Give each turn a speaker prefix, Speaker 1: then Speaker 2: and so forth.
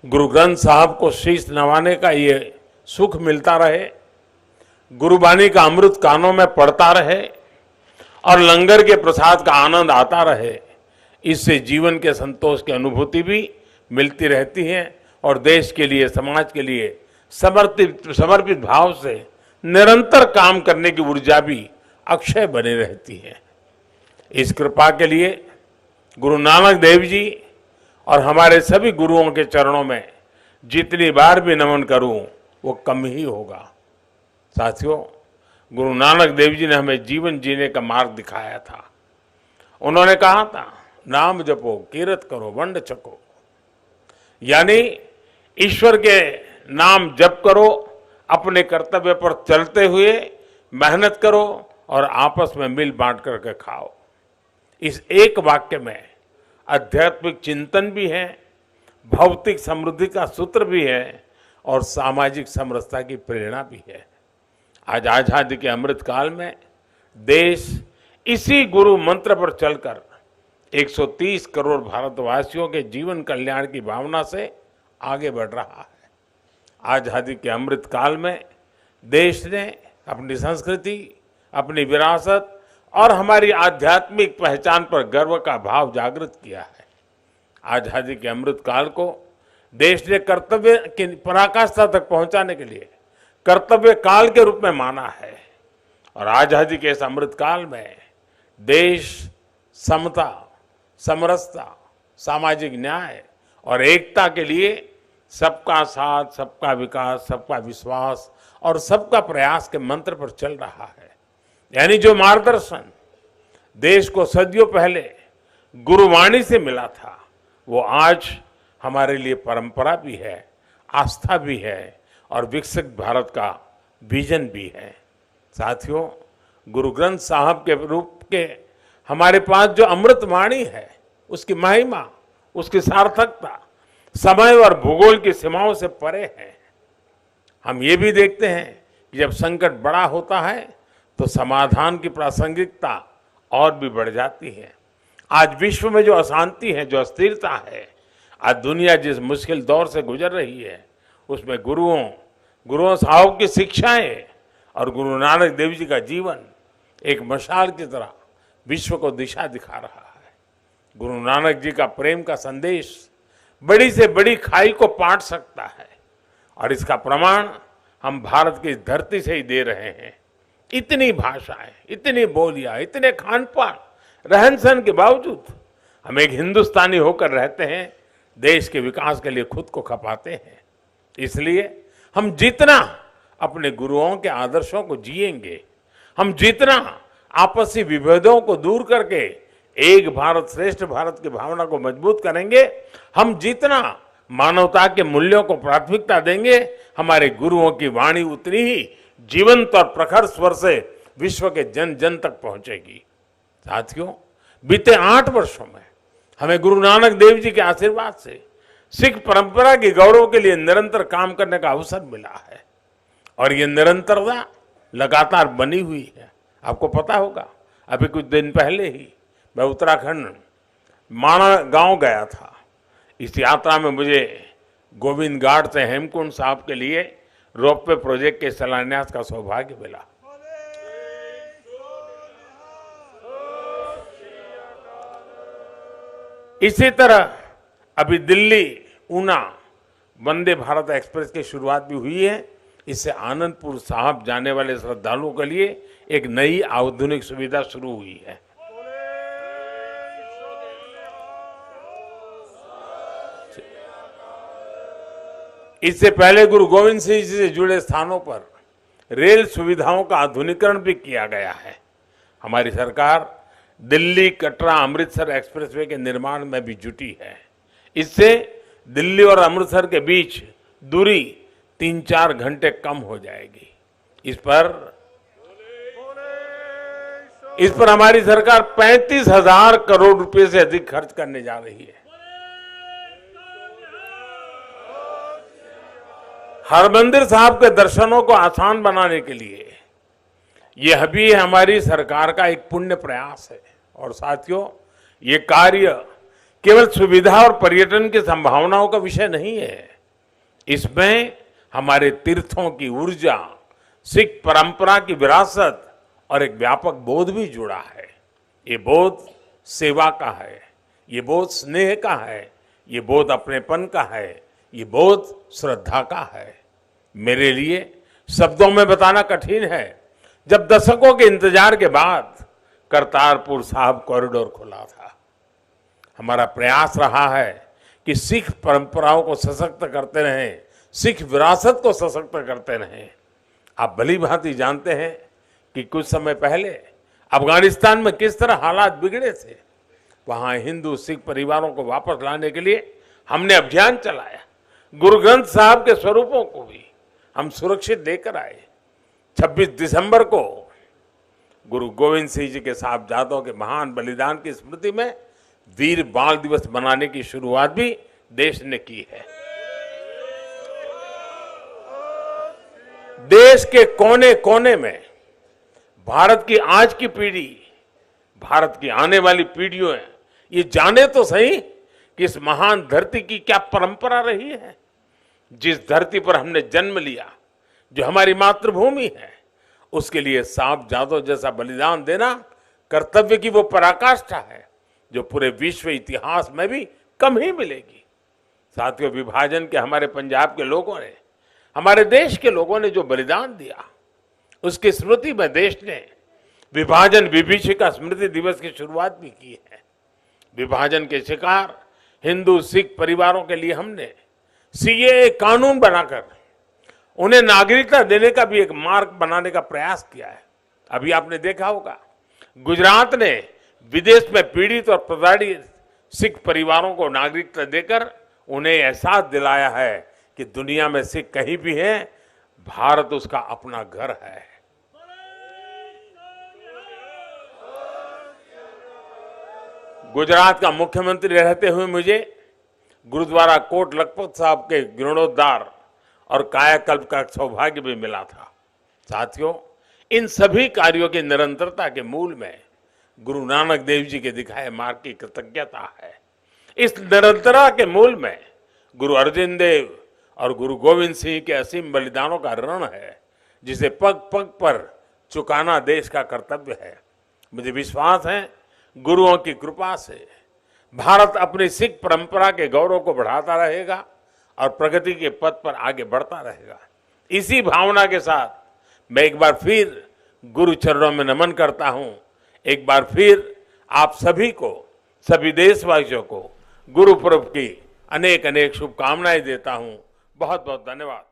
Speaker 1: गुरु ग्रंथ साहब को शीश नवाने का ये सुख मिलता रहे, गुरुबानी का अमृत कानों में पड़ता रहे और लंगर के प्रसाद का आनंद आता रहे। इससे जीवन के संतोष की अनुभूति भी मिलती रहती है और देश के लिए, समाज के लिए समर्पित भाव से निरंतर काम करने की ऊर्जा भी अक्षय बनी रहती है। इस कृपा के लिए गुरु नानक देव जी और हमारे सभी गुरुओं के चरणों में जितनी बार भी नमन करूं वो कम ही होगा। साथियों, गुरु नानक देव जी ने हमें जीवन जीने का मार्ग दिखाया था। उन्होंने कहा था, नाम जपो, कीरत करो, वंड छको, यानी ईश्वर के नाम जप करो, अपने कर्तव्य पर चलते हुए मेहनत करो और आपस में मिल बांट करके खाओ। इस एक वाक्य में आध्यात्मिक चिंतन भी है, भौतिक समृद्धि का सूत्र भी है और सामाजिक समरसता की प्रेरणा भी है। आज आजादी के अमृत काल में देश इसी गुरु मंत्र पर चलकर 130 करोड़ भारतवासियों के जीवन कल्याण की भावना से आगे बढ़ रहा है। आजादी के अमृत काल में देश ने अपनी संस्कृति, अपनी विरासत और हमारी आध्यात्मिक पहचान पर गर्व का भाव जागृत किया है। आजादी के अमृत काल को देश ने कर्तव्य की पराकाष्ठा तक पहुंचाने के लिए कर्तव्य काल के रूप में माना है और आजादी के इस अमृत काल में देश समता, समरसता, सामाजिक न्याय और एकता के लिए सबका साथ, सबका विकास, सबका विश्वास और सबका प्रयास के मंत्र पर चल रहा है। यानी जो मार्गदर्शन देश को सदियों पहले गुरुवाणी से मिला था, वो आज हमारे लिए परंपरा भी है, आस्था भी है और विकसित भारत का विजन भी है। साथियों, गुरु ग्रंथ साहब के रूप के हमारे पास जो अमृत वाणी है, उसकी महिमा, उसकी सार्थकता समय और भूगोल की सीमाओं से परे है। हम ये भी देखते हैं कि जब संकट बड़ा होता है तो समाधान की प्रासंगिकता और भी बढ़ जाती है। आज विश्व में जो अशांति है, जो अस्थिरता है, आज दुनिया जिस मुश्किल दौर से गुजर रही है, उसमें गुरुओं साहब की शिक्षाएं और गुरु नानक देव जी का जीवन एक मशाल की तरह विश्व को दिशा दिखा रहा है। गुरु नानक जी का प्रेम का संदेश बड़ी से बड़ी खाई को पाट सकता है और इसका प्रमाण हम भारत की धरती से ही दे रहे हैं। इतनी भाषाएं, इतनी बोलियां, इतने खान पान, रहन सहन के बावजूद हम एक हिंदुस्तानी होकर रहते हैं, देश के विकास के लिए खुद को खपाते हैं। इसलिए हम जितना अपने गुरुओं के आदर्शों को जिएंगे, हम जितना आपसी विभेदों को दूर करके एक भारत श्रेष्ठ भारत की भावना को मजबूत करेंगे, हम जितना मानवता के मूल्यों को प्राथमिकता देंगे, हमारे गुरुओं की वाणी उतनी ही जीवंत और प्रखर स्वर से विश्व के जन जन तक पहुंचेगी। साथियों, बीते 8 वर्षों में हमें गुरु नानक देव जी के आशीर्वाद से सिख परंपरा के गौरव के लिए निरंतर काम करने का अवसर मिला है और ये निरंतरता लगातार बनी हुई है। आपको पता होगा, अभी कुछ दिन पहले ही मैं उत्तराखंड माणा गांव गया था। इस यात्रा में मुझे गोविंद घाट से हेमकुंड साहब के लिए रोपवे प्रोजेक्ट के शिलान्यास का सौभाग्य मिला। इसी तरह अभी दिल्ली ऊना वंदे भारत एक्सप्रेस की शुरुआत भी हुई है। इससे आनंदपुर साहब जाने वाले श्रद्धालुओं के लिए एक नई आधुनिक सुविधा शुरू हुई है। इससे पहले गुरु गोविंद सिंह जी से जुड़े स्थानों पर रेल सुविधाओं का आधुनिकीकरण भी किया गया है। हमारी सरकार दिल्ली कटरा अमृतसर एक्सप्रेसवे के निर्माण में भी जुटी है। इससे दिल्ली और अमृतसर के बीच दूरी 3-4 घंटे कम हो जाएगी। इस पर हमारी सरकार 35,000 करोड़ रुपए से अधिक खर्च करने जा रही है। हरमंदिर साहब के दर्शनों को आसान बनाने के लिए यह भी हमारी सरकार का एक पुण्य प्रयास है। और साथियों, ये कार्य केवल सुविधा और पर्यटन की संभावनाओं का विषय नहीं है। इसमें हमारे तीर्थों की ऊर्जा, सिख परंपरा की विरासत और एक व्यापक बोध भी जुड़ा है। ये बोध सेवा का है, ये बोध स्नेह का है, ये बोध अपनेपन का है, ये बोध श्रद्धा का है। मेरे लिए शब्दों में बताना कठिन है। जब दशकों के इंतजार के बाद करतारपुर साहिब कॉरिडोर खुला था, हमारा प्रयास रहा है कि सिख परंपराओं को सशक्त करते रहें, सिख विरासत को सशक्त करते रहें। आप भली भांति जानते हैं कि कुछ समय पहले अफगानिस्तान में किस तरह हालात बिगड़े थे। वहां हिंदू सिख परिवारों को वापस लाने के लिए हमने अभियान चलाया। गुरु ग्रंथ साहब के स्वरूपों को भी हम सुरक्षित लेकर आए। 26 दिसंबर को गुरु गोविंद सिंह जी के साहबजादों के महान बलिदान की स्मृति में वीर बाल दिवस मनाने की शुरुआत भी देश ने की है। देश के कोने कोने में भारत की आज की पीढ़ी, भारत की आने वाली पीढ़ियों ये जाने तो सही कि इस महान धरती की क्या परंपरा रही है। जिस धरती पर हमने जन्म लिया, जो हमारी मातृभूमि है, उसके लिए साहबजादों जैसा बलिदान देना कर्तव्य की वो पराकाष्ठा है जो पूरे विश्व इतिहास में भी कम ही मिलेगी। साथियों, विभाजन के हमारे पंजाब के लोगों ने, हमारे देश के लोगों ने जो बलिदान दिया, उसकी स्मृति में देश ने विभाजन विभीषिका स्मृति दिवस की शुरुआत भी की है। विभाजन के शिकार हिंदू सिख परिवारों के लिए हमने सीएए कानून बनाकर उन्हें नागरिकता देने का भी एक मार्ग बनाने का प्रयास किया है। अभी आपने देखा होगा, गुजरात ने विदेश में पीड़ित और प्रताड़ित सिख परिवारों को नागरिकता देकर उन्हें एहसास दिलाया है कि दुनिया में सिख कहीं भी हैं, भारत उसका अपना घर है। गुजरात का मुख्यमंत्री रहते हुए मुझे गुरुद्वारा कोट लखपत साहब के जीर्णोद्धार और कायाकल्प का सौभाग्य भी मिला था। साथियों, इन सभी कार्यों की निरंतरता के मूल में गुरु नानक देव जी के दिखाए मार्ग की कृतज्ञता है। इस निरंतरता के मूल में गुरु अर्जुन देव और गुरु गोविंद सिंह के असीम बलिदानों का ऋण है, जिसे पग पग पर चुकाना देश का कर्तव्य है। मुझे विश्वास है गुरुओं की कृपा से भारत अपनी सिख परंपरा के गौरव को बढ़ाता रहेगा और प्रगति के पथ पर आगे बढ़ता रहेगा। इसी भावना के साथ मैं एक बार फिर गुरु चरणों में नमन करता हूं। एक बार फिर आप सभी को, सभी देशवासियों को गुरु पर्व की अनेक अनेक शुभकामनाएं देता हूं। बहुत बहुत धन्यवाद।